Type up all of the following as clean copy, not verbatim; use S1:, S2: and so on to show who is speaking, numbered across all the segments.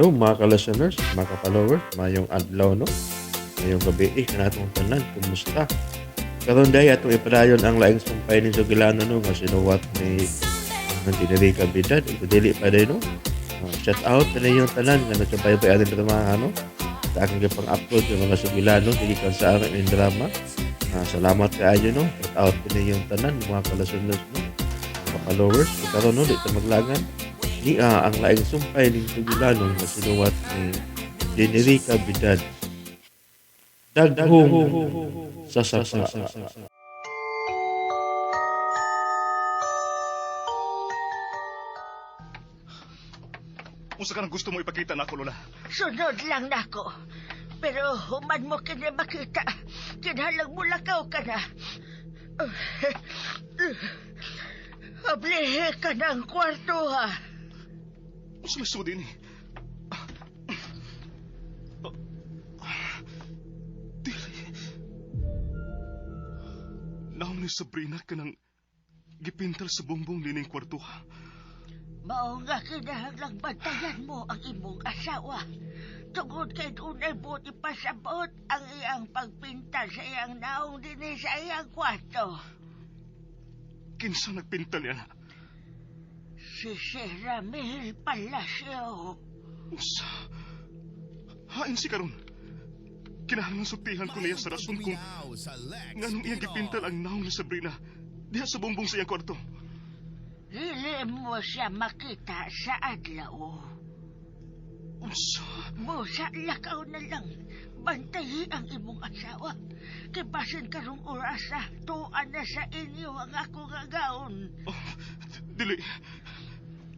S1: Hello mga ka-listeners, mga ka-followers, mayong adlaw no. Mayong gabi kanatong tanan, kumusta? Karon day atong ipadayon ang laing sumpay ni Sugilano no nga sinuwat ni ang tiniri kabidad ug dili pa day no. Shout out sa inyong tanan nga nagsubaybay atin sa mga ano sa aking pang-upload ng mga Sugilano gikan sa aming drama. Salamat kaayo no. Shout out sa inyong tanan mga ka-listeners no. Mga followers, karon no dito maglagan ni ang laing sumpay ni Sugilano nga sinuwat ni Jenerica Bidad. Daghong sa sasa.
S2: Unsa ka nang gusto mo ipakita nako, Lola?
S3: Sunod lang nako. Pero human mo kini makita. Kinahanglan mo lakaw ka na. Ablihe ka ng kwarto ha.
S2: Unsa may sudi ni? Dili. Naong ni Sabrina ka nang gipintal sa bumbong nining kwartuha.
S3: Mao nga kinahanglang bantayan mo ang imong asawa. Tungod kay dunay buot ipasabot ang iyang pagpintal sa iyang naong dinhi sa iyang kwarto.
S2: Kinsa nagpintal niya na?
S3: Si Sir Ramil Palacio.
S2: Unsa? Hain si karon. Kinahanglan sutihan ko niya sa rason kung nganong iyang gipintal ang naong ni Sabrina diha sa bumbong sa iyang kwarto.
S3: Dili mo siya makita sa adlaw.
S2: Unsa?
S3: Sa lakaw na lang. Bantayi ang imong asawa. Kay basin karong orasa, tuan na sa inyo ang ako nga gaon.
S2: Oh, dili.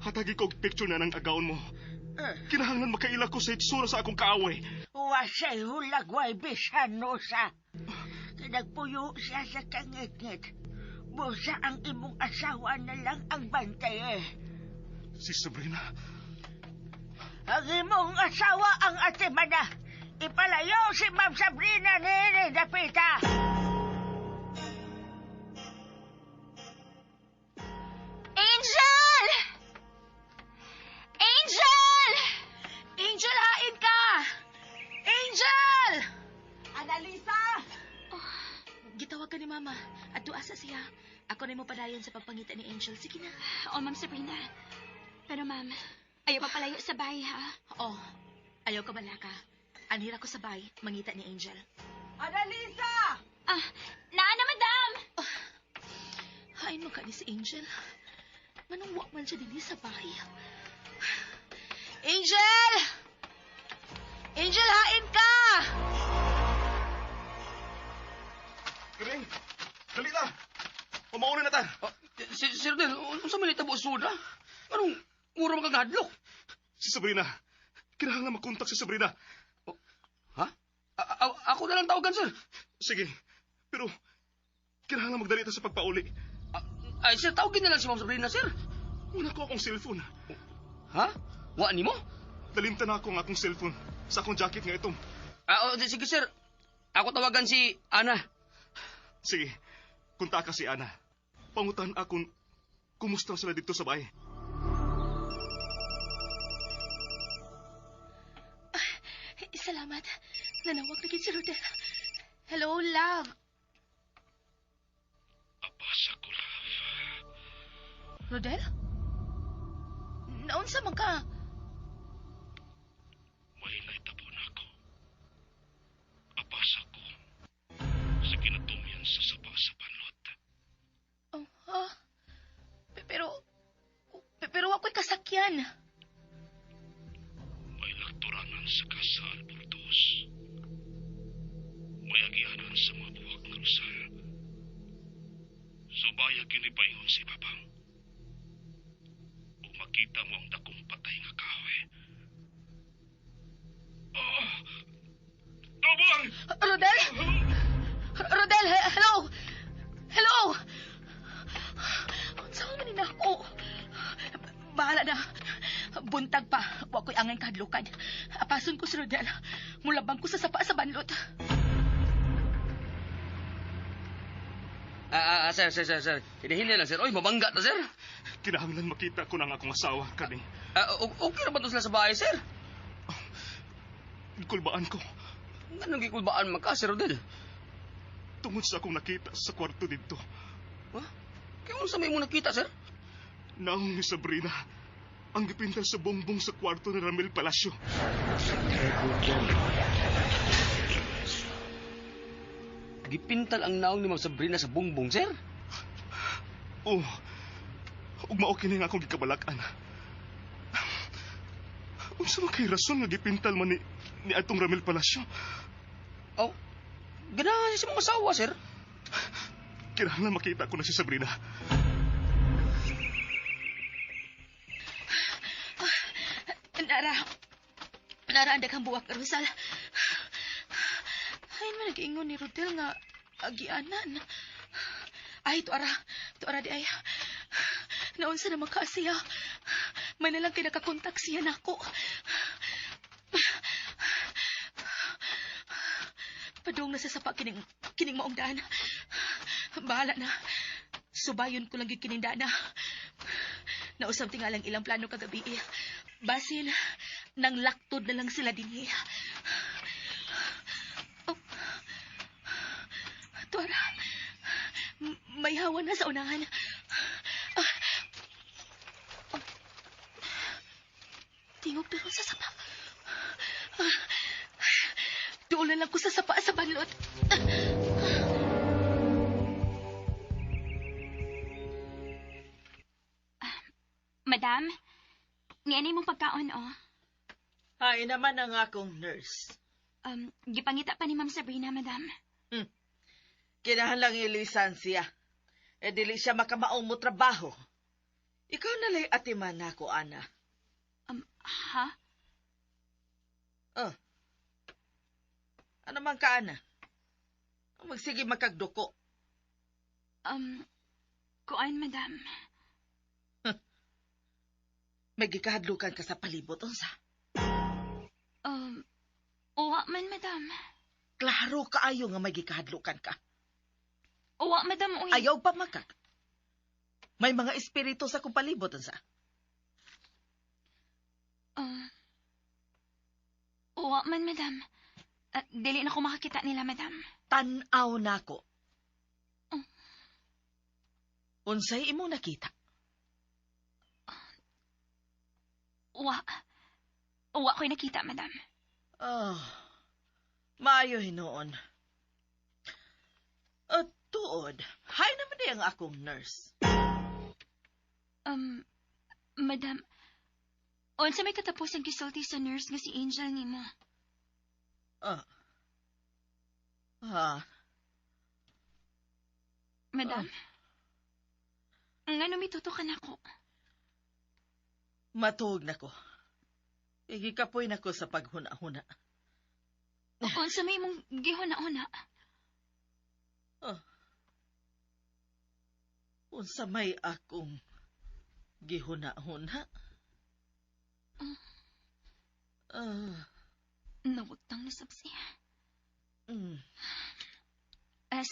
S2: Hatagi ko og picture na ng agaon mo. Kinahanglan makaila ko sa itsura sa akong kaaway.
S3: Wasay hulagway bisan no sa. Kinagpuyo siya sa kangit-ngit. Busa ang imong asawa na lang ang bantay.
S2: Si Sabrina.
S3: Ang imong asawa ang atimana. Ipalayo si Ma'am Sabrina ni Dapita.
S4: Angel! Angel! Angel, hain ka! Angel!
S5: Annalisa!
S4: Gitawag ka ni Mama. At asa siya. Ako na mo padayon sa pagpangita ni Angel. Sige na.
S5: Ma'am Sabrina. Pero ma'am, ayaw pa palayo sa bahay, ha?
S4: Oh, ayaw ka bala ka. Anhira ko sa bay, mangita ni Angel.
S5: Annalisa! Naana, madam!
S4: Hain mo ka ni si Angel. Manungwak man siya din sa bahay. Angel! Angel, hain ka!
S2: Kering! Dali na! Pamaunin na ta!
S6: Sir Del, unsa man itabo suda? Anong mura mga gadlok?
S2: Si Sabrina. Kinahanglan makontak si Sabrina.
S6: Ha? Ako na lang tawagan, sir.
S2: Sige. Pero, kinahanglan magdali ta sa pagpauli.
S6: Ay, sir, tawagin na lang si Ma'am Sabrina, sir.
S2: Wala ko akong cellphone.
S6: Ha? Wa ni mo?
S2: Dalimta na ako ang akong cellphone sa akong jacket nga itong.
S6: Sige, sir. Ako tawagan si Ana.
S2: Sige, kunta ka si Ana. Pangutan akong kumusta sila dito sa bahay.
S4: Salamat. Nanawag na si Rodel. Hello, love.
S2: Abasa ko, love.
S4: Rodel? Naunsa man ka?
S2: May naitabo na ako. Abasa ko. Sa kinatumyan sa saba sa panlot.
S4: Oh, ha? Pero ako'y kasakyan.
S2: May lakturanan sa kasa Albordos. May agianan sa mga buwak na Rosal. Subaya ginipaingon si Babang. O makita mo ang dakong patay nga kahoy. Oh! Babang!
S4: Rodel? Rodel, hello? Hello? Saan man na ako? Bahala na. Buntag pa. Wa ko'y angay kahadlukan. Apason ko si Rodel. Mulabang ko sa sapa sa banlot.
S6: Sir. Hinahinay lang, sir. Oy, mabangga na, sir.
S2: Kinahanglan makita ko ng akong asawa kani.
S6: Okay na ba ito sila sa bahay, sir?
S2: kulbaan ko.
S6: Anong gikulbaan man ka, Sir Rodel?
S2: Tungod sa akong nakita sa kwarto dito.
S6: Ha? Kaya ano sa may mo nakita, sir?
S2: Naong ni Sabrina ang gipintal sa bongbong sa kwarto ni Ramil Palacio.
S6: Gipintal ang naong ni Ma'am Sabrina sa bongbong, sir?
S2: Oh, ug mao kini nga akong gikabalakan. Unsa man kay rason nga gipintal man ni atong Ramil Palacio?
S6: Oh, ganahan siya sa mga asawa, sir.
S2: Kinahanglan makita ko na si Sabrina.
S4: Nara, ang daghang buwak, Rosal. Ay, man nag-ingon ni Rodel nga agianan. Ay, tuara di ay. Naunsa na makasiya. May nalang kinakakontak siya nako. Padung na sa sapa kining maong daan. Bahala na. Subayon ko lang yung kining daan na. Nausap tingalang ilang plano kagabi. Basin, nang laktod na lang sila din. Oh. Tuara, may hawa na sa unahan. Oh. Tingog na rin sa sapa. Doon lang ko sa sapa sa balot.
S5: Madam, nianay mong pagkaon, oh.
S3: Hay naman ang akong nurse.
S5: Gipangita pa ni Ma'am Sabrina, madam.
S3: Kinahanglang ilisansya. Dili siya makamaong mo trabaho. Ikaw nalay atiman nako, ana.
S5: Ha?
S3: Oh. Ano man ka, ana? Magsige makagduko.
S5: Kuan, madam.
S3: May gikahadlukan ka sa palibot, unsa?
S5: Uwa man, madam.
S3: Klaro kaayo nga may gikahadlukan ka.
S5: Uwa, madam, uy.
S3: Ayaw pa makak. May mga espiritu sa kong palibot, unsa?
S5: Uwa man, madam. Dili na ko makakita nila, madam.
S3: Tanaw nako. Unsay imo nakita?
S5: Uwa ko'y nakita, madam.
S3: Oh, maayo hinoon. Tuod, hay naman di ang akong nurse.
S5: Madam, unsa may katapos ang gisulti sa nurse nga si Angel nimo? Madam, ngano mitutukan ako?
S3: Matuog na ko. Igikapoy na ko sa paghuna-huna.
S5: Unsa may mong gihuna-huna?
S3: Unsa may akong gihuna-huna?
S5: Nawutang na sabsi.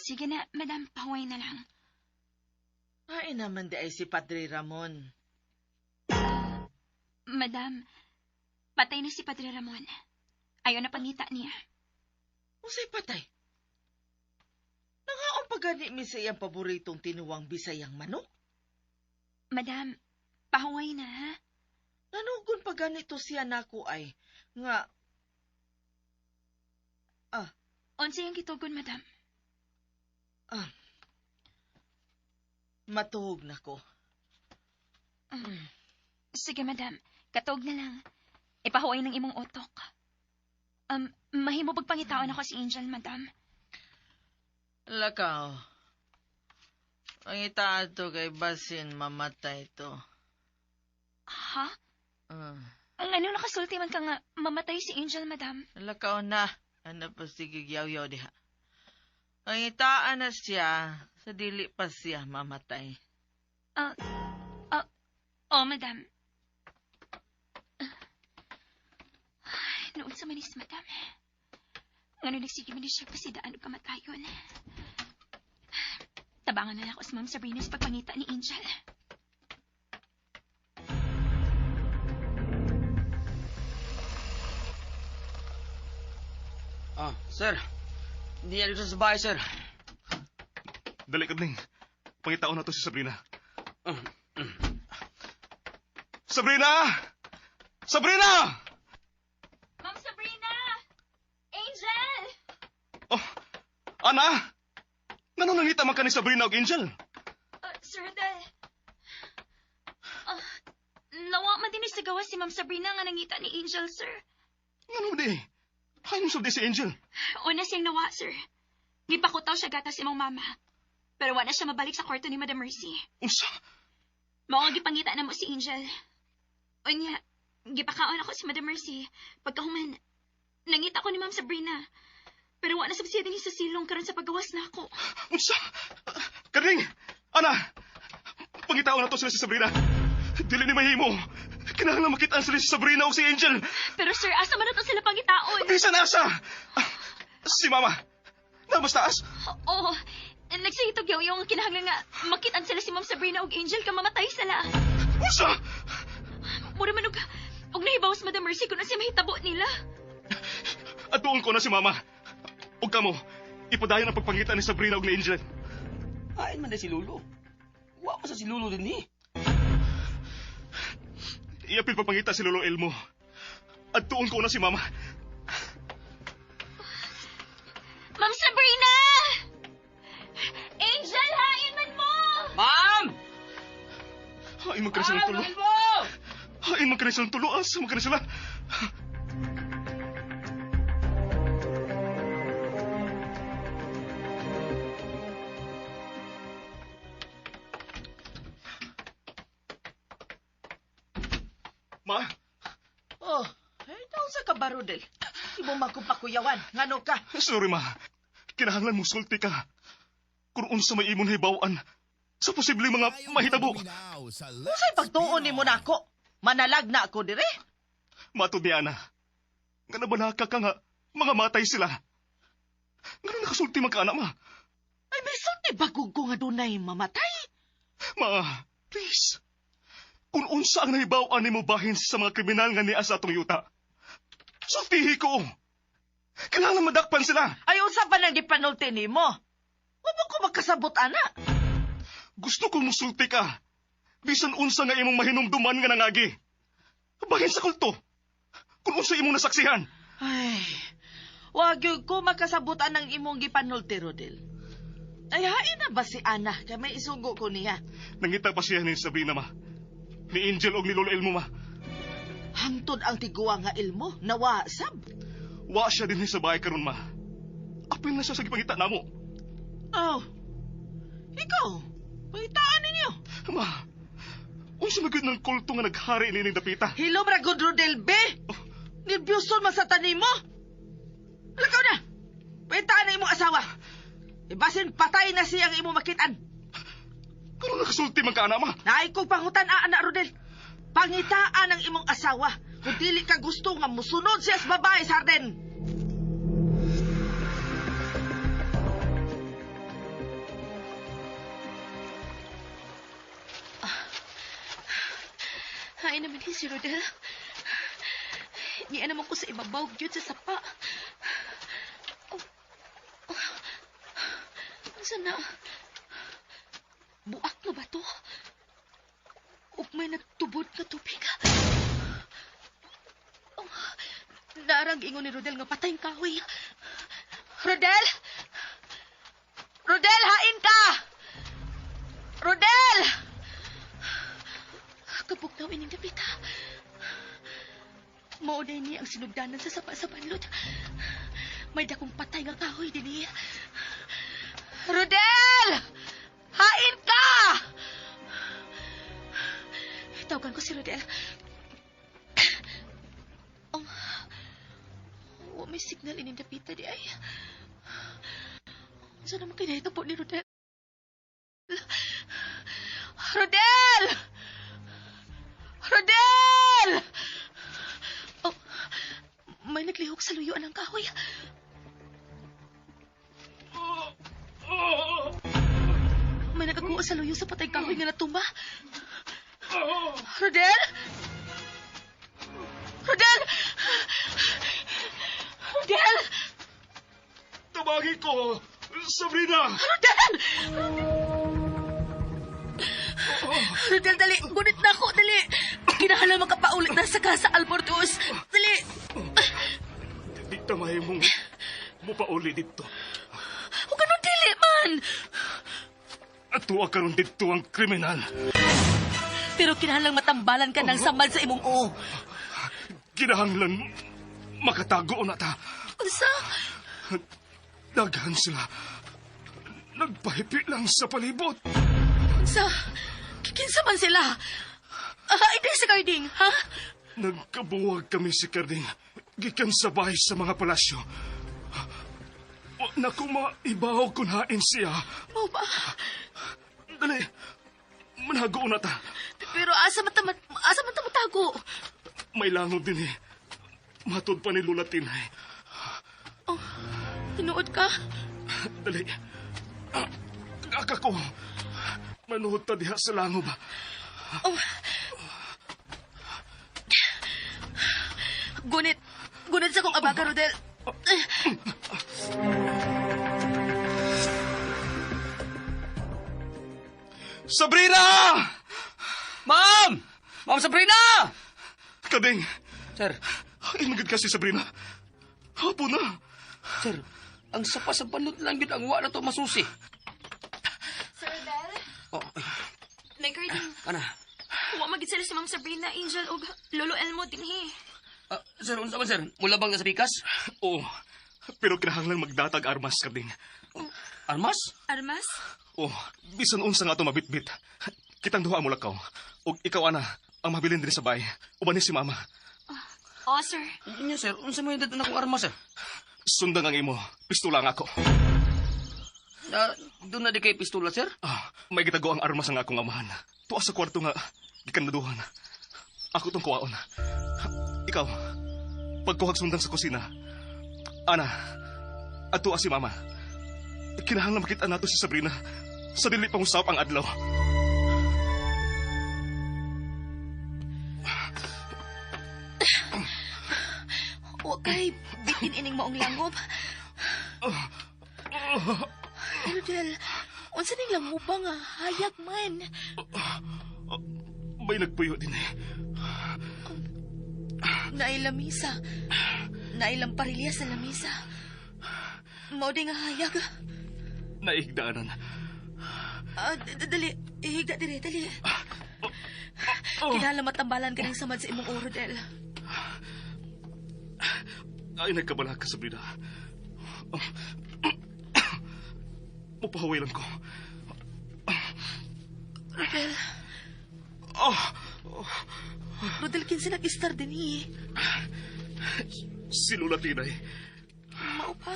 S5: Sige na, madam, pahuway na lang.
S3: Ay naman di ay si Padre Ramon.
S5: Madam, patay na si Padre Ramon. Ayaw na pangita niya.
S3: Unsay patay? Nangaon pa gani mi sa iyang paboritong tinuwang Bisayang manok?
S5: Madam, pahuway na, ha?
S3: Nanugon pa ganito siya nako ay, nga...
S5: Unsa yung gitugon, madam?
S3: Matuog na ko.
S5: Sige, madam. Katog na lang. Ipahuway ng imong utok. Mahimo pagpangitaon ako si Angel, madam.
S3: Lakaw. Ang itaan to kay basin mamatay to.
S5: Ha? Ang ano nakasulti man ka nga mamatay si Angel, madam?
S3: Lakaw na. Ano pa sige yaw-yaw diha. Ang itaan na siya, sa dili pa siya mamatay.
S5: Madam. Noon sa manis, madam. Ngano nagsige man siya pasidaan o kamatayon. Tabangan na lang ako sa Ma'am Sabrina sa pagpangita ni Angel.
S6: Sir. Hindi niya dito sa bahay, sir.
S2: Dali, Kadling. Pangitaon na to si Sabrina. Sabrina! Sabrina!
S5: Ma'am Sabrina! Angel!
S2: Oh, Ana! Ngano nangita man ka ni Sabrina o Angel?
S5: Sir Rodel. Nawa man din sa gawa si Ma'am Sabrina nga nangita ni Angel, sir.
S2: Ngano di? Hay mo sabdi si Angel.
S5: Una siyang nawa, sir. Gipakutaw siya gata si imong mama. Pero wala siya mabalik sa kwarto ni Madam Mercy.
S2: Unsa?
S5: Mao nga gipangita na mo si Angel. Unya, gipakaon ako si Madam Mercy. Pagkahuman, nangita ko ni Ma'am Sabrina. Pero wala sa siya din sa silong karon sa paggawas na ako.
S2: Unsa? Kadling! Ana! Pangitaon na to sila si Sabrina. Dili ni mahimo. Kinahanglan makitaan sila si Sabrina o si Angel.
S5: Pero sir, asa man na to sila pangitaon?
S2: Bisan asa! Si Mama. Nabas taas.
S5: Oo. Nagsihitog yaw yung kinahanglan nga makitaan sila si Ma'am Sabrina ug Angel ka mamatay sila.
S2: Unsa?
S5: Mura man og nahibaw sa Madam Mercy kung na siya mahitabo nila.
S2: Atuon ko na si Mama. Ug kamo, ipadayon ang pagpangita ni Sabrina ug ni Angel.
S6: Hain man na si Lolo. Wa pa sa si Lolo din ni.
S2: Iapil pagpangita si Lolo Elmo. Atuon ko na si Mama.
S5: Ma'am Sabrina! Angel, hain man mo!
S6: Ma'am!
S2: Hain magkana silang tulo. Hain magkana silang tulo. Asa magkana sila? Ma?
S3: Oh, daw sa ka ba, Rodel? Imo magkupakuyawan. Ngano ka?
S2: Sorry, Ma. Kinahanglan mo sulti ka. Kung unsa may imong hibawan sa posibleng mga mahitabo.
S3: Usay pagtuon ni mo nako. Manalag na ako dire.
S2: Mato di Ana. Nga nabalaka ka nga, mga matay sila. Nga nakasulti man ka, anak, Ma.
S3: Ay, may sulti bagog ko nga dunay mamatay.
S2: Ma, please. Kung unsa ang nahibawan ni mo bahin sa mga kriminal nga niya sa atong yuta. Sultihi ko. Kailangan madakpan sila.
S3: Ay, unsa pa nang gipanulti ni mo? Wala ko makasabot, ana.
S2: Gusto kong musulti ka. Bisan unsa nga imong mahinumduman nga nangagi. Bahin sa kulto. Kung unsa imong nasaksihan.
S3: Ay, wag yun ko makasabutan ng imong gipanulti, Rodel. Ay, hain na ba si Ana? Kaya may isugo ko niya.
S2: Nangita pa siya ni Sabrina, Ma. Ni Angel o ni Lolo Elmo, Ma.
S3: Hangtod ang tiguwa nga ilmo, nawasab.
S2: Wa siya din sa bahay karon, Ma. Apil na siya sa gipangita namo.
S3: Oh, ikaw, pangitaan ninyo.
S2: Ma, unsa magud ng kulto nga naghari ni ning dapita?
S3: Hilom ra gud, Rodel, be. Nirbyuson man sa tanim mo. Lakaw na. Pangitaan na imong asawa. Ibasin patay na siyang imong makitaan.
S2: Kano nakasulti man ka, anak, Ma?
S3: Naay kong pangutan, anak Rodel. Pangitaan ang imong asawa. Kung dili ka gusto nga musunod siya sa babae sa Arden.
S4: Hain naman si Rodel. Niya naman ko sa ibabaw yun sa sapa. Saan na? Buak na ba to? O may nagtubod na tubig? Narang ingon ni Rodel nga patay ang kahoy. Rodel! Rodel, hain ka! Rodel! Kabuknaw ining dapita. Maunay niya ang sinugdanan sa sapa sa banlod. May dakong patay nga kahoy din niya. Rodel! Hain ka! Tawagan ko si Rodel. May signal ining dapita di ay. Saan naman kinahita po ni Rodel? Rodel! Rodel! Oh, may naglihok sa luyuan ng kahoy. May nagakuha sa luyo sa patay kahoy nga natumba. Rodel? Rodel! Rodel!
S2: Tabangi ko! Sabrina!
S4: Rodel, dali. Gunit na ako, dali. Kinahanglan makapaulit na sa casa, Albornoz. Dali.
S2: Di tamay mong mupauli dito.
S4: O ganun dili man.
S2: At tuwa karon dito ang kriminal.
S4: Pero kinahanglan matambalan ka ng samad sa imong o.
S2: Kinahanglan makatago na ta.
S4: Unsa?
S2: Daghan sila. Nagpahipi lang sa palibot.
S4: Unsa? Kikinsa man sila? Hindi si Carding, ha?
S2: Nagkabuwag kami si Carding. Gikan sa bahay sa mga palasyo. Naku, maibaw kunain siya.
S4: Mo ba?
S2: Dali, manago na ta.
S4: Pero asa man matago?
S2: May langob din eh. Matod pa ni Lula Tinay.
S4: Oh, tinuod ka?
S2: Dali. Kaka ko. Manuhod ta diha sa langob.
S4: Oh. Gunit sa kong abaga, Rodel.
S2: Sabrina!
S6: Ma'am! Ma'am Sabrina!
S2: Kading,
S6: Sir,
S2: ay magad ka si Sabrina. Hapon na.
S6: sir, ang sapa sa balot lang yun ang wa na to masusi.
S5: Sir Del,
S6: Oh, ay,
S5: may Carding.
S6: ana.
S5: Huwag magitsala si Ma'am Sabrina, Angel, o Lolo Elmo din
S6: Sir, unsa man sir? Mula bang nasa pikas?
S2: Oo, pero kinahanglan magdatag armas, Kading.
S6: Armas?
S5: Armas?
S2: Oh, bisan unsa nga ito mabitbit. Kitang duha mo lakaw. O ikaw, ana, ang mabilin din sa bahay. Uban ni si Mama.
S5: Oo, sir.
S6: Inyo sir, unsa man yung akong armas sir?
S2: Sundang ang imo. Pistula nga ako.
S6: Doon na di kay pistola sir?
S2: May gitago ang armas ang akong amahan. Tuwa sa kwarto nga, gikan naduhan. Ako tong kuwaon. Ikaw, pagkuhag sundan sa kusina. Ana, at tuwa si Mama. Kinahanglan makita nato si Sabrina sa dili pang usap ang adlaw.
S4: Huwag kay bitin ining maong langob. Rodel, unsa ning langoba nga hayag man.
S2: May nagpuyo din eh.
S4: Nailamisa. Nailang parilya sa lamisa. Mao di nga hayag.
S2: Naihigdaanan.
S4: Dali. Ihigda diri, dali. Kinahanglan matambalan ka ng samad sa imong oro, Del.
S2: Ay, nagkabala ka, Sabrina. Mupahawilan ko.
S4: Rodel. Rodel, kinsa nag-star din eh.
S2: Si Lula Tinay.
S4: Mao pa.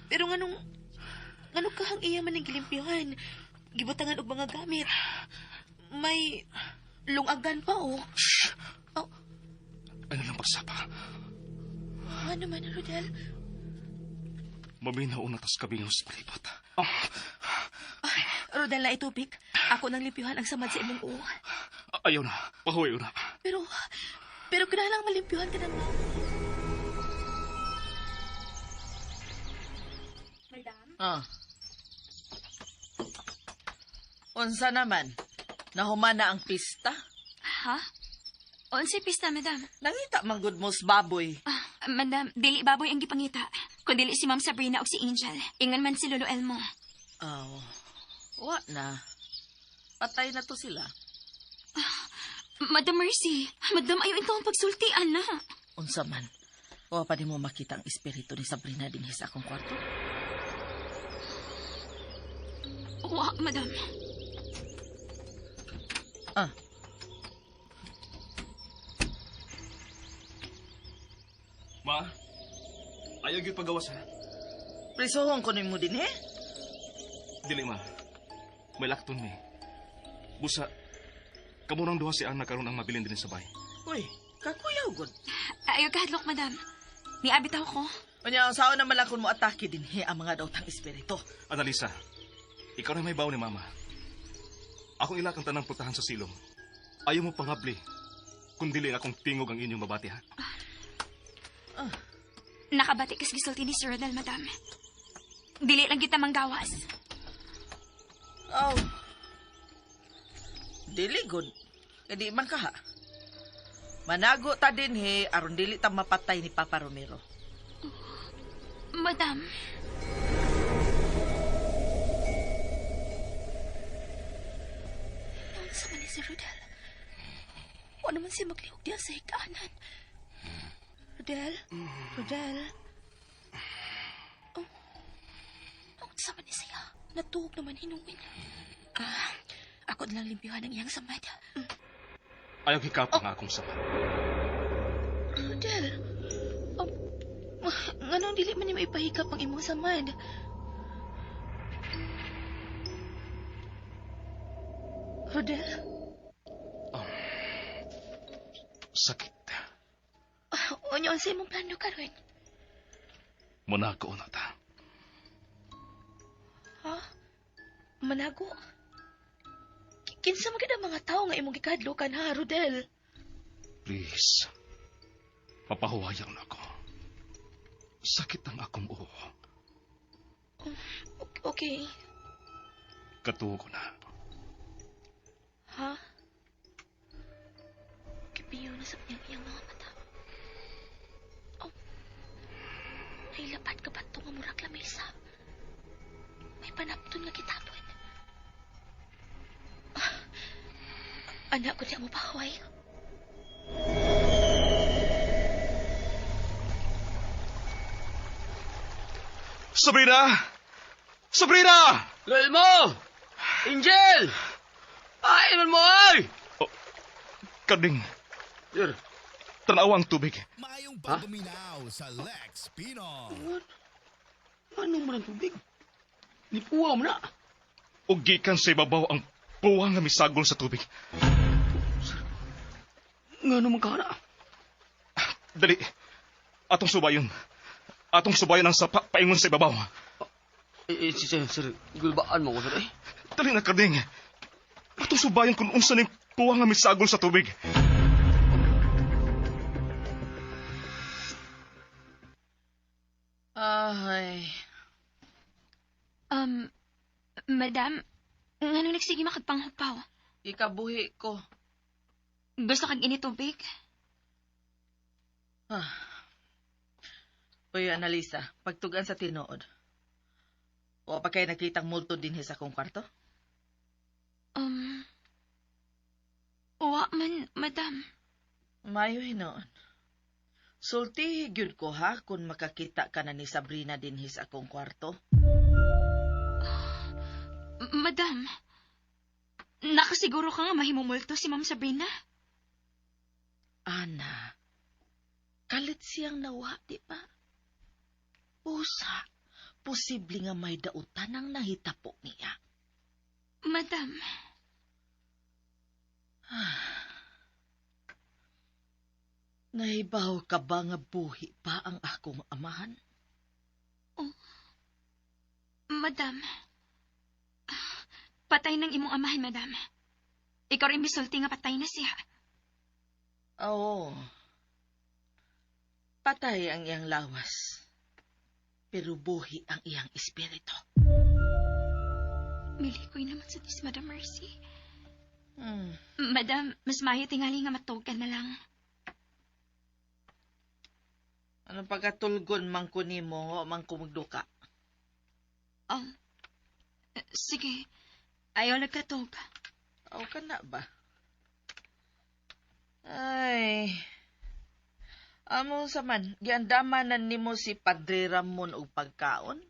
S4: Pero nganong kahang iya man ang gilimpyuhan. Gibutangan og mga gamit. May lungagan pa, oh.
S2: Shh!
S4: Oh,
S2: Ano lang pagsapa?
S4: ano man, Rodel?
S2: Maminaw na tas kabingaw sa palibot.
S4: Rodel, na itubig. Ako nang limpyuhan ang samad sa imong uo.
S2: Ayaw na. Pahawayo na.
S4: Pero kinahanglan malimpyuhan ka ng
S7: Ah. Unsa naman? Nahuman na ang pista?
S5: Ha? Unsay pista, madam?
S7: Nangita man gud mos baboy.
S5: Madam, dili baboy ang gipangita. Kung dili si Ma'am Sabrina o si Angel. Ingan man si Lolo Elmo.
S7: Oh. Wa na. Patay na to sila.
S5: Madam Mercy, madam ayaw intong pagsultian na.
S7: Unsa man? O pa di mo makita ang espiritu ni Sabrina dinhi sa akong kwarto?
S5: Wa, madam.
S7: Ah.
S2: Ma, ayaw yung pagawas ha.
S7: Prisohon ko mo din eh.
S2: Dili, ma. May lakton mi. Busa, kamurang duha si Ana karon ang mabilin din sa bahay.
S7: Uy, kakuyaw gud.
S5: Ayaw kahadlok, madam. Niabitaw ko.
S7: Unya ang sao naman lang kung mo atake dinhi ang mga daotang espiritu.
S2: Annalisa, ikaw na may baw ni Mama. Akong ilak ang tanang putahan sa silong. Ayaw mo pangabli. Kung dili akong tingog ang inyong mabati, ha?
S5: Nakabati kas gisulti ni Sir Rodel, madam. Dili lang kita manggawas.
S7: Oh. Dili good. Kadi man ka ha. Manago ta din he, aron dili ta mapatay ni Papa Romero.
S5: Madam.
S4: Ang sama ni si Rodel. O naman siya maglihog diya sa higdaanan. Rodel? Rodel? Oh. Ang sama ni siya. Natuog naman hinuwin. Ako na lang limpyuhan ang iyang samad.
S2: Ayaw hikapon nga akong sama.
S4: Rodel? Nganong dili man niya maipahikap ang imong samad? Rodel?
S2: Sakit.
S4: Onyo ang sa imong plano karon?
S2: Monaco na ta.
S4: Ha? Manago? Kinsa magid ang mga tao nga imong gikadlokan ha, Rodel?
S2: Please. Papahuwayan na ako. Sakit ang akong uho.
S4: Okay.
S2: Katugo na.
S4: Ha? Kipiyo na sa iyang mga mata. Oh. Nailapat ka ba ito nga murag lamesa? May panapton nga kitapon. Anak ko diya mo pahuway.
S2: Sabrina! Sabrina!
S6: Loyal mo! Angel! Ay, man mo ay!
S2: Kading,
S6: Sir,
S2: tanawa ang tubig.
S8: Mayong pagpaminaw sa Lex Pinoy.
S6: anong man ang tubig? Nipuwa mo na.
S2: Ug gikan sa ibabaw ang puwang nga misagol sa tubig.
S6: Nga naman ka na.
S2: Dali, atong subayon. Atong subayon ang sapa paingon sa ibabaw.
S6: Sir, gulbaan mo ko, sir, eh.
S2: Dali na, Kading. Atong subayon kung unsa ning puwang nga misagol sa tubig.
S7: Ay.
S5: Madam, ngano nagsige makagpanghupaw?
S7: Ikabuhi ko.
S5: Gusto kag initubig?
S7: Uy, Annalisa, pagtugan sa tinuod. O pa kayo nakitang multo din sa akong kwarto?
S5: Wa man, madam.
S7: Mayo hinoon. Sulti gyud ko ha kung makakita ka na ni Sabrina din sa akong kwarto.
S5: Madam, nakasiguro ka nga mahimumulto si Ma'am Sabrina?
S7: Ana, kalit siyang nawa, di ba? Pusa, posible nga may dautan ang nahitapo niya.
S5: Madam,
S7: Nahibaw ka ba nga buhi pa ang akong amahan?
S5: madam. Patay ng imong amahan, madam. Ikaw rin bisulti nga patay na siya.
S7: Oo. Patay ang iyang lawas. Pero buhi ang iyang espiritu.
S5: Milikoy naman sa dis, Madam Mercy. Madam, mas mayo tingali nga matugan na lang.
S7: Anong pagkatulgon man ko nimo o man kumugduka?
S5: Sige. Ayaw nagkatog.
S7: O ka na ba? Ay. Amo sa man, giandamanan nimo si Padre Ramon og pagkaon?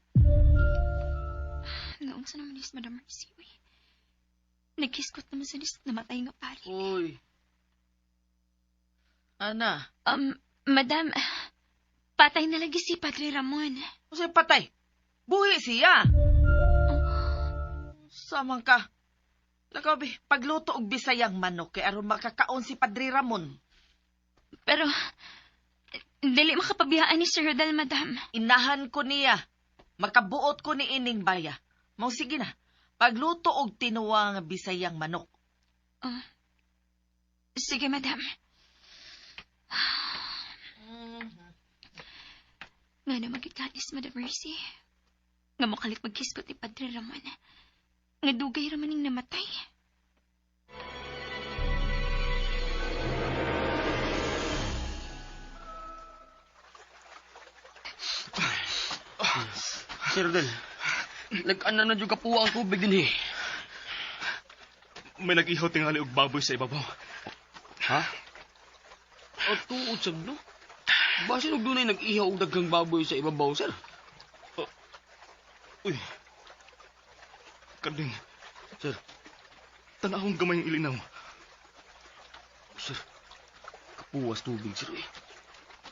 S5: Naong sa naman is Madam Mercy. Nagkiskot naman sa nis namatay nga pari.
S7: Uy. Ana,
S5: Madam, patay na lagi si Padre Ramon.
S7: usay patay. Buhi siya. Samang ka. Lakabi, pagluto og bisayang manok kay aron makakaon si Padre Ramon.
S5: Pero, dili makapabiyaan ni Sir Rodel, Madam.
S7: Inahan ko niya. Makabuot ko ni ining baya. Mao sige na. Pagluto og tinuwa nga bisayang manok.
S5: Sige, Madam. Nga na magkikanis, Madam Mercy. nga makalit magkiskot ni Padre Ramon. Nga dugay raman ning namatay.
S6: Sir Del, nag-ana na dyan kapuwa ang tubig din eh.
S2: May nag-ihaw tingali og baboy sa ibabaw.
S6: Ha? At tuod sab no? Base og dunay nag-ihaw og daghang baboy sa ibabaw, sir.
S2: Uy. Karding,
S6: Sir,
S2: tanahong gamay yung ilinaw.
S6: sir. Kapuwas tubig, sir eh.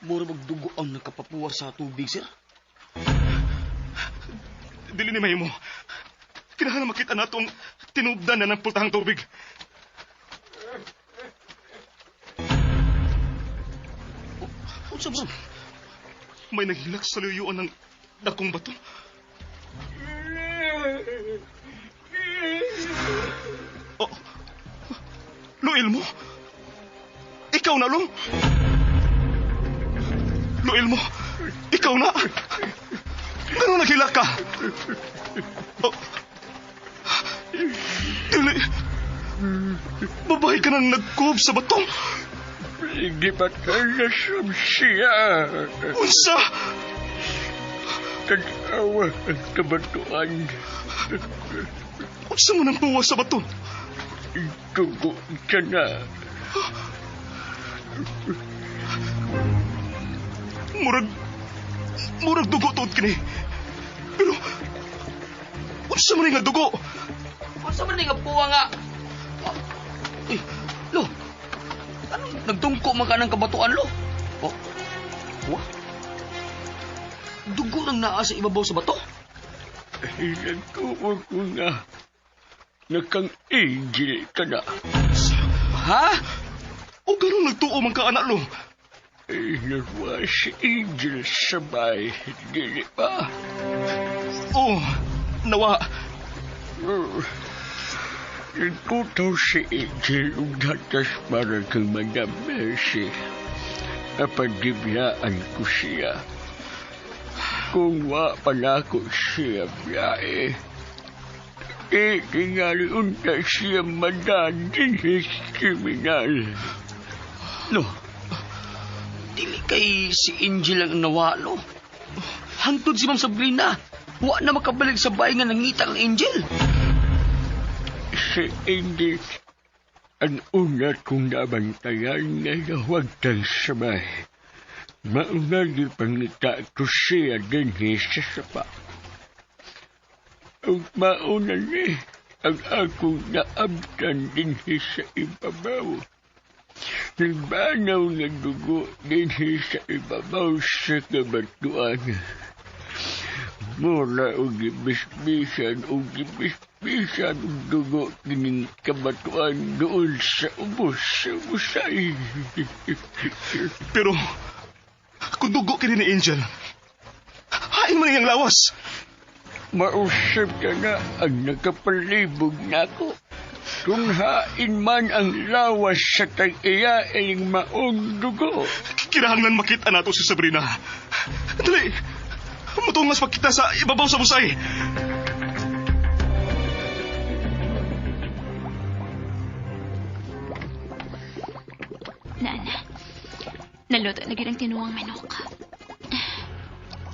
S6: Mura magdugo ang nakapapuwas sa tubig, sir.
S2: Dili ni mahimo. Kinahanglan makita nato ang tinubdan na ng pultahang tubig.
S6: Unsa bro?
S2: May naghilak sa luyuan ng dakong bato. Oh, Luil mo? Ikaw na, Long? Luil mo? Ikaw na? Ganun naghilak ka? Oh. Dili. Babae ka nang nagkuhob sa bato.
S9: Hindi pa tayo siya.
S2: Unsa?
S9: Tag-awa ang kabatuan.
S2: Unsa mo nang puwas sa bato?
S9: Dugo ka na.
S2: Murag dugo tuod kini. Pero, unsa man nga dugo?
S6: Unsa man nga puwa nga? Uy, lo. Anong nagtungko man ka ng kabatuan, lo? Oh. Wa? Dugo nang naa sa ibabaw sa bato?
S9: Nagtuwag ko na. Nakang-angel ka na.
S6: Ha?
S2: O ganun nagtuo man ka, anak, Long?
S9: Nawa si Angel sa bahay. Dili pa.
S2: Oh, nawa.
S9: Nagtutaw si Angel ug gatas para kang Madam Mercy. Napadibiyaan ko siya. Kung wa pala ko siya biyahe, tingali unta siya madadin sa kriminal.
S6: Lo. Dili kay si Angel ang nawa, lo. Hantod si Ma'am Sabrina. Wa na makabalik sa bahay nga nangita ang Angel.
S9: Si Angel ang una kong nabantayan na nawagtang sa bahay. Mauna di pangita ko siya din sa sapa. Ang mauna ni ang akong naabdan din sa ibabaw. Nagbanaw na dugo din sa ibabaw sa kabatuan. Mula o gibisbisan o gibisbisan o dugo kining kabatuan doon sa ubos sa usay.
S2: Pero, kung dugo kini ni Angel, hain man iyang lawas.
S9: Mausap ka na ang nakapalibog na ako. Kung hain man ang lawas sa tag-iya ay maong dugo.
S2: Kinahanglan makita nato si Sabrina. Dali, mutungas pagkita sa ibabaw sa busay.
S5: Nana, naluto na gyud ang tinuwang manok.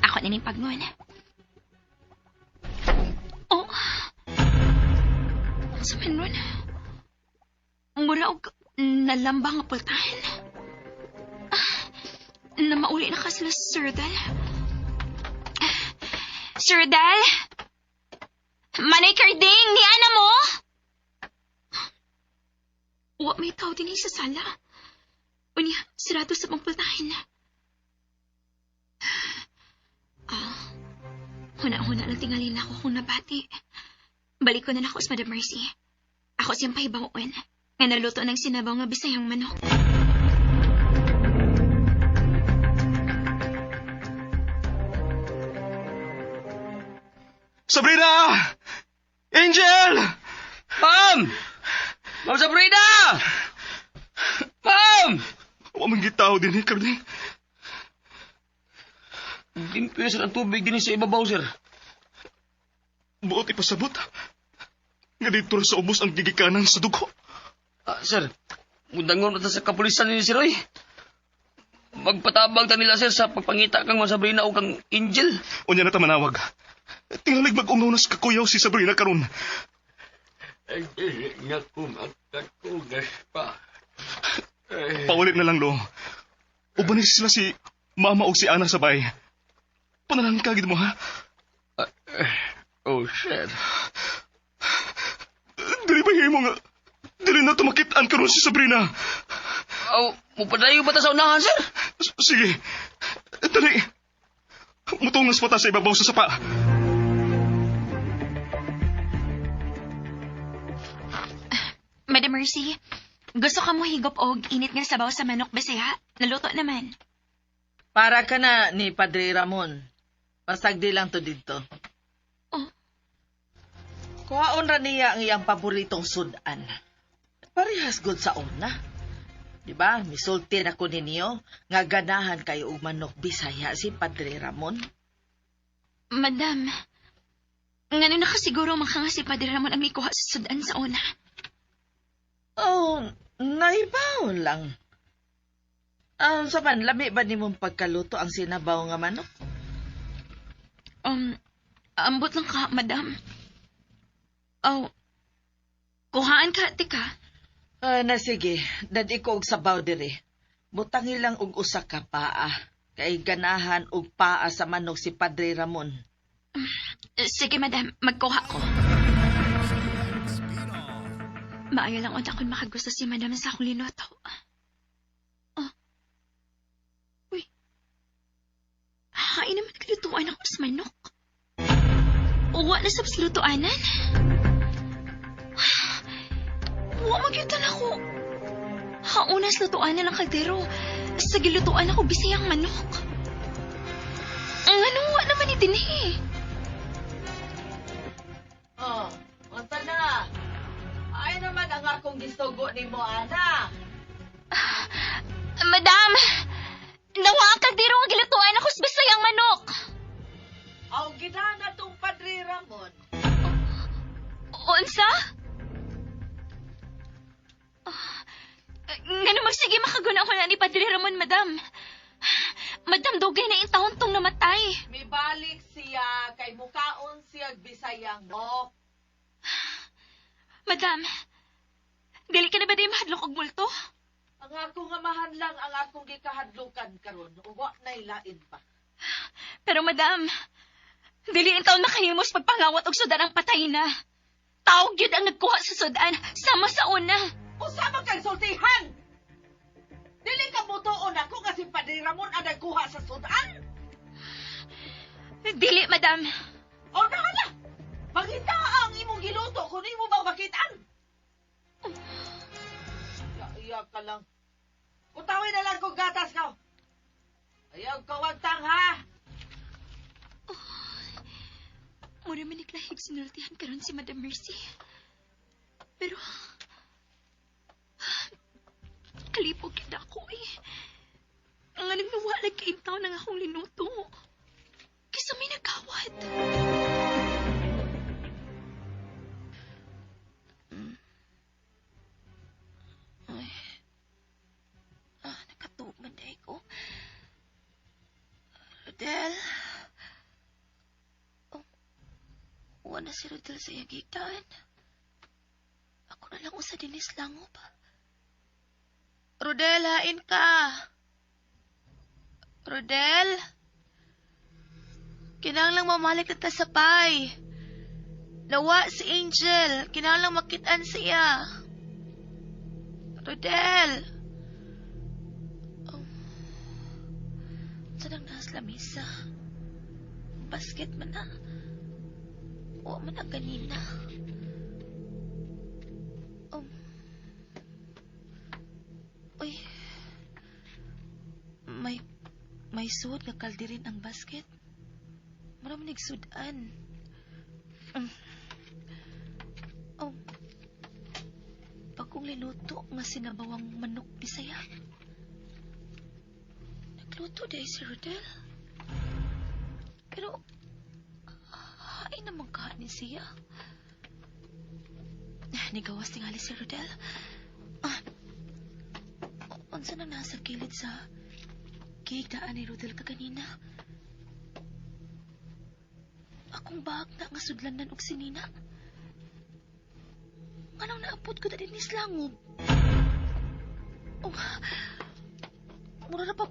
S5: Ako na ning pagnon. Oh, sa manon. Mura og nalambang nga pultahan. Na mauli na ka sila, Sir Dal. Sir Dal? Manay Karding, ni Ana mo? Wa may tao din sa sala. Unya, sirado sa mga pultahan. Huna-huna lang tingali na ako kung nabati. Balik ko na ako sa Madam Mercy. Ako siyang pahibawan. Nga naluto ng sinabaw nga bisayang manok.
S2: Sabrina! Angel!
S6: Ma'am! Ma'am Sabrina! Ma'am!
S2: Wa man gitaw din, Karding.
S6: Limpyo sa ang tubig din sa ibabaw, sir.
S2: Buot ipasabot. Nga dito ra sa ubos ang gigikanan sa dugo.
S6: Sir, mudangon na ta sa kapulisan ni si Roy. Magpatabang ta nila, sir, sa pagpangita kang Sabrina o kang Angel.
S2: Unya na ta manawag. Tingalig mag-ungaw na sa kakuyaw si Sabrina karon.
S9: Ay, dili nga ko magkatugas pa.
S2: Paulit na lang, Lo. Ubanis sila si Mama o si Ana sa bay. Panalangin ka, mo, ha?
S9: Oh, sir.
S2: Dili ba himo nga? Dili na tumakitaan karon si Sabrina.
S6: Mupadayo ba ta sa unahan, sir?
S2: Sige. Dali. Mutungas pa ta sa ibabaw sa sapa.
S5: Madam Mercy, gusto ka mo higop og init nga sabaw sa manok Bisaya? Naluto naman.
S7: Para ka na ni Padre Ramon. Pasagdi lang to dito.
S5: Oh.
S7: Kuhaon ra niya ang iyang paboritong sudan. Parehas good sa una. Diba, misulti na ko ninyo nga ganahan kayo og manok Bisaya si Padre Ramon.
S5: Madam, ngano nakasiguro makanga si Padre Ramon ang ikuha sa sudan sa una?
S7: Oh, naibaw lang. Saman, lami ba ni mong pagkaluto ang sinabaw nga manok?
S5: Ambot lang ka, madam. Kuhaan ka, tika.
S7: Na sige, dadi ko og sabaw dire. Butangi lang og usa ka paa. Kay ganahan og paa sa manok si Padre Ramon.
S5: Sige, madam. Magkuha ko. Maayo lang unta kung makagusto si madam sa akong linuto. Uy. Hain naman kalutuan ako sa manok. Uwa na sa lutuanan. Uwa magyutan ako. Haunas lutuanan ng kaldero. Sa gilutuan ako Bisayang manok. Ang uwa naman ni Dini.
S7: Unta na. Ay naman ang akong gistugo ni mo, Ana.
S5: Madam, nawa ang kaldero nga gilutuan ako sa Bisayang manok.
S7: Aw gidana tong Padre Ramon.
S5: Unsa? Ngano magsige makaguna ko na ni Padre Ramon, madam. Madam, dugay na yung taon tong namatay.
S7: Mibalik siya kay mukaon siya Bisayang manok.
S5: Madam, dili ka na ba di mahadlok og multo?
S7: Ang akong amahan lang ang akong gikahadlukan karon. Uwa na ilain pa.
S5: Pero madam, dili in taon makahimos pagpangawat og sudan ang patay na. Tawag yun ang nagkuha sa sudan, sama sa una.
S7: Usama kang sultihan! Dili ka mutuon ako nga si Padre Ramon ang nagkuha sa sudan?
S5: Dili, madam.
S7: O nahala! Makita ang imong giluto kung imo bang makitaan. Iyak ka lang. Utawin na lang kung gatas ka. Ayaw ka wagtang ha.
S5: Mura maniklahig sinultihan karon si Madam Mercy. Pero, kalipog kita ako eh. Ang anong nawalag kaintaw ng akong linuto. Kisa may nagkawat. Nakatuman na ako. Rodel. Wala si Rodel sa yagitan. Ako na lang usa dinis langob. Rodel, hain ka. Rodel? Kinahanglang mamalik na ta sa pay. Nawa si Angel. Kinahanglang makitaan siya. Rodel! Saan ang nasa lamisa? Basket man na. O man na ganina. Uy. May sud nga kaldirin ang basket. Maraming nagsudan. Pagkong linuto nga sinabawang manok Bisaya. Nagluto day si Rodel. Pero, ay naman ka
S4: ni siya. Nigawas tingali si Rodel. Unsa na nasa kilid sa gigdaan ni Rodel kaganina? Akong bahag na nga sudlanan og sinina. Anong naapot ko na din ni Slangob? Mura na pa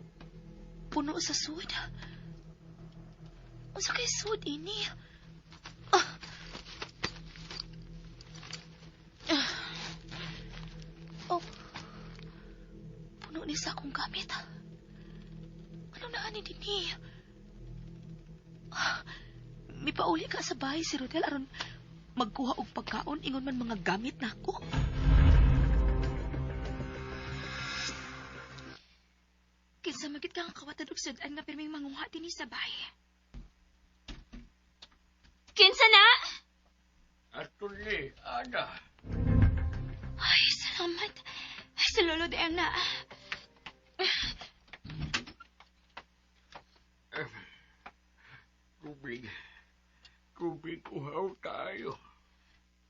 S4: puno sa sud. Unsa kay sud ini? Puno ni sa akong gamit. Ano na ani dinhi? Mipauli ka sa bahay si Rodel aron magkuha og pagkaon ingon man mga gamit nako. Kinsa magit kang kawatan og sudan nga pirming manguha dinhi sa bahay.
S5: Kinsa na?
S9: Atuli, Ana.
S5: Ay, salamat. Sa lolo dayang na.
S9: Tubig. Tubig uhaw tayo.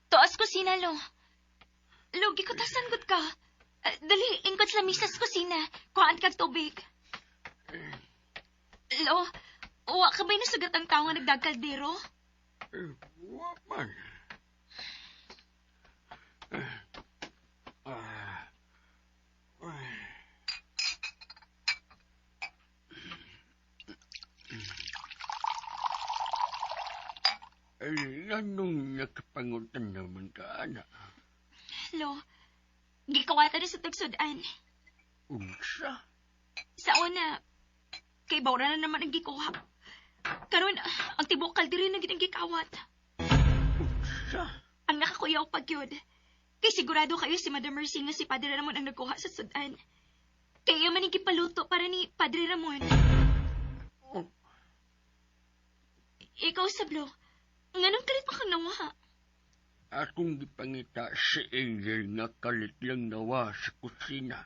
S5: Tuas kusina, lo. Logi ko tasan gud ka. Dali, ingkod sa misas kusina. Kuhaan kag tubig. Lo, uwa ka ba'y nasugat ang tao nga nagdagkaldero?
S9: Waman. Ay, anong nakapangutan naman ka, Ana?
S5: Lo, gikawata na sa tagsudan.
S9: Unsa?
S5: Sa una, kay Baura na naman ang gikuha. Karon, ang tibok kaldiri na ginang gikawat.
S9: Unsa?
S5: Ang nakakuyaw pag yun. Kay sigurado kayo si Madam Mercy nga si Padre Ramon ang nagkuha sa sudan. Kaya man igipaluto para ni Padre Ramon.
S9: Oh.
S5: Ikaw, Sablo, nganong kalit pa kang nawa?
S9: Akong gipangita si Angel nga kalit lang nawa sa kusina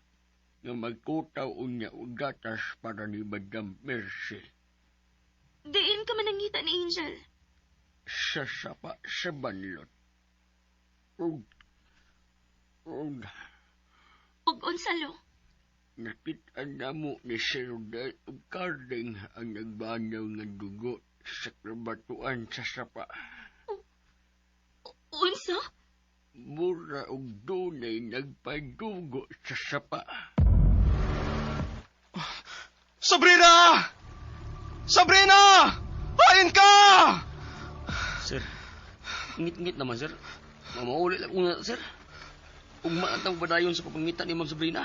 S9: nga magkutaw unya og gatas para ni Madam Mercy.
S5: Diin ka man nangita ni Angel.
S9: Sa sapa sa banlot. Og
S5: Ug unsalo.
S9: nakita na mo ni Sir Rodel og Carding ang nagbanaw nga dugo sa krabatuan sa sapa.
S5: Unsa?
S9: Mura og dunay nagpadugo sa sapa.
S2: Sabrina! Sabrina! Hain ka!
S6: Sir, ngit-ngit naman, sir. Mamauli lang una, sir. Ugma ang padayon sa papangitan ni Ma'am Sabrina.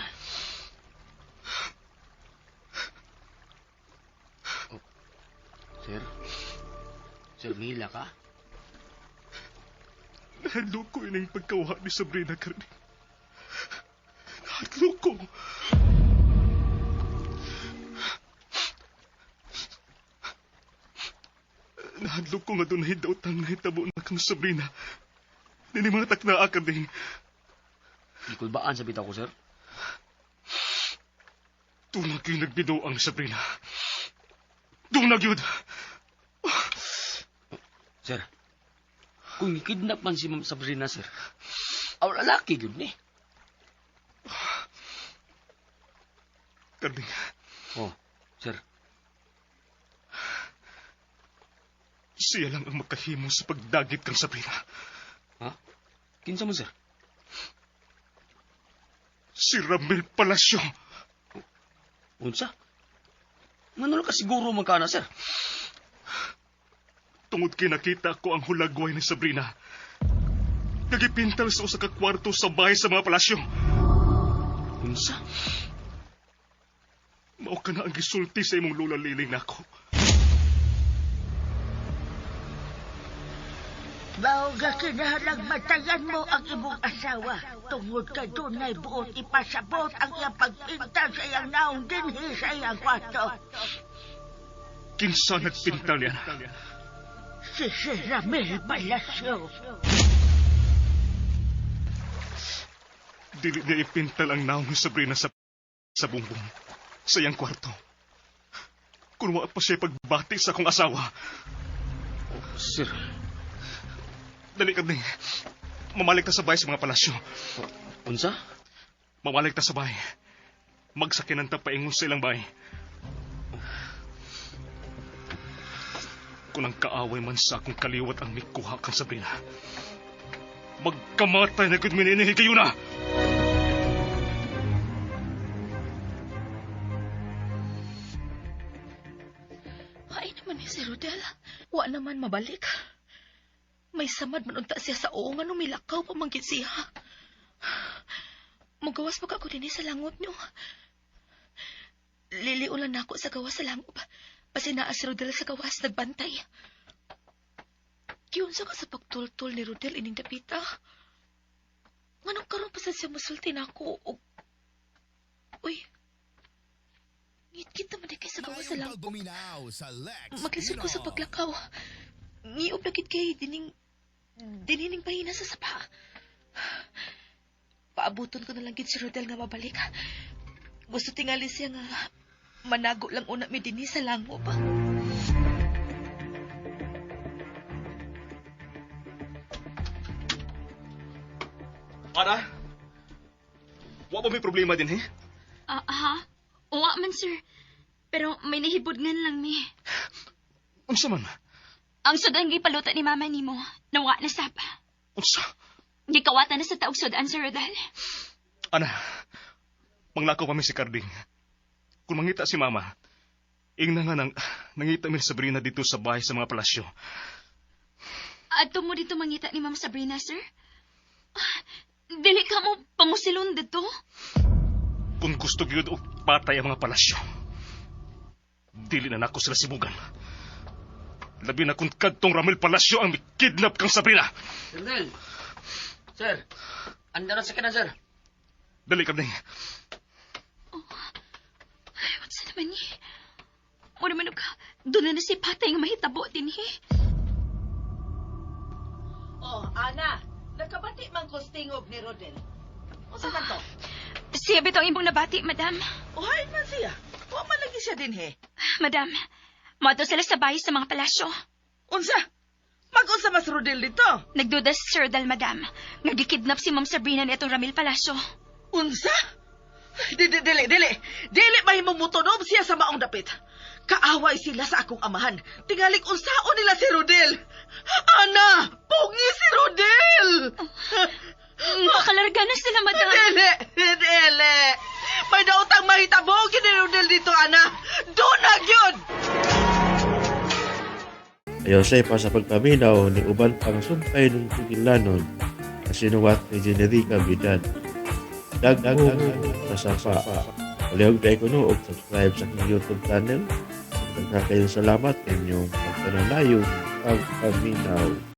S6: Oh, sir? Sir, mihila ka?
S2: Nahadlo ko ining pagkawa ni Sabrina karni. Nahadlo ko. Nahadlo ko nga doon na hidawtang na hitabo na kang Sabrina. Ninimatak na akad din.
S6: Ikulbaan sa bitaw ko, sir.
S2: Tunag yung nagbido ang Sabrina. Tunag yun.
S6: Sir, kung ikidnap man si Ma'am Sabrina, sir, aw lalaki yun eh.
S2: Karding,
S6: Oh, sir.
S2: siya lang ang makahimo sa pagdagit kang Sabrina.
S6: Ha? Kinsa mo, sir?
S2: Si Ramil Palacio.
S6: Unsa? Manolo ka siguro magkana, sir?
S2: Tungod kay nakita ko ang hulagway ni Sabrina. Nagipintal sa usa ka kwarto sa bahay sa mga palasyo.
S6: Unsa?
S2: Mao ka na ang gisulti sa imong lula liling nako.
S3: Mao nga kinahanglang matayan mo ang imong asawa. Tungod kay dunay buot ipasabot ang iyang pagpinta sa iyang naong dinhi sa iyang kwarto.
S2: Kinsa nagpintal niya?
S3: Si Ramil Palacio.
S2: Dili niya ipintal ang naong ni Sabrina sa bumbong sa iyang kwarto. Kung wa pa siya pagbati sa akong asawa.
S6: Sir,
S2: Dali ka din. Mamalik ta sa bahay sa mga palasyo.
S6: Unsa?
S2: Mamalik ta sa bahay. Magsakinan ta paingon sa ilang bahay. Kung ang kaaway man sa akong kaliwat ang mikuha kang Sabrina, magkamatay na gud mininihi kayo na!
S4: Ay naman ni si Rodel. Wa naman mabalik. May samad man unta siya sa oo nga nung milakaw pamanggit siya. Magawas pa ako din sa langob niyo. Liliulan na ako sa gawas sa langob. Kasi naa si Rodel sa gawas nagbantay. Kiyunsa ka sa pagtultol ni Rodel ining dapita. Nganong karon pa siya musulti na ako. Uy. Ngit-ngit naman kay sa gawas sa langob.
S8: Pagbuminaw sa Lex
S4: Maglisod ko sa
S8: Pinoy.
S4: paglakaw. Niyop na gid kay dinining pahina sa sapa. Paabuton ko na lang gid si Rodel nga mabalik. Gusto tingali siya nga manago lang una mi dinhi sa langob.
S2: Ana? Wa ba may problema din, he?
S5: Uwa man, sir. Pero may nahibudngan lang mi.
S2: Unsa man?
S5: Ang sudan gipaluta ni mama nimo, nawa na sapa.
S2: Unsa?
S5: Gikawatan na sa taog sudan, Sir Rodel.
S2: Ana, manglakaw kami si Carding. Kung mangita si Mama, ingna nga nangita mi si Sabrina dito sa bahay sa mga palasyo.
S5: Ato mo dito mangita ni Ma'am Sabrina, sir? Dili ka mo pangusilon dito?
S2: Kung gusto gyud og patay ang mga palasyo, dili na nako sila sibugan. Labi na kung kadtong Ramil Palasyo ang kidnap kang Sabrina.
S6: Sir Rodel. Sir, anda na sa kanan, sir.
S2: Dali ka din.
S5: Ay, what's naman ni? O naman ka, doon na si Patay nga mahitabo din eh.
S7: Oh, Ana, nagkabati man ko stingog ni Rodel. O sa kanto?
S5: Siya bitong imbong nabati, madam.
S7: Uhay man siya. Wa man lagi siya din he.
S5: Madam, mato sila sa bahay sa mga palasyo.
S7: Unsa? Mag-unsa mas Rodel dito?
S5: Nagduda si Sir Dal, madam. Nagikidnap si Ma'am Sabrina ni itong Ramil Palasyo.
S7: Unsa? Dili. Dili mahimong mutunob siya sa maong dapit. Kaaway sila sa akong amahan. Tingalik unsaon nila si Rodel. Ana, pugi si Rodel.
S5: Makalarga na sila, madam.
S7: Dili. May daotang mahitabo ni Rodel dito, Ana. Doon na gyud.
S1: Ayaw siya pa sa pagpaminaw ni uban pang sumpay ng Tugilanon na sinuwat ni Generica Vidal. Dagdag sa sapa. Palihog tayo kuno o subscribe sa aking YouTube channel. Nagkakayong salamat inyong pagpananayong pagpaminaw.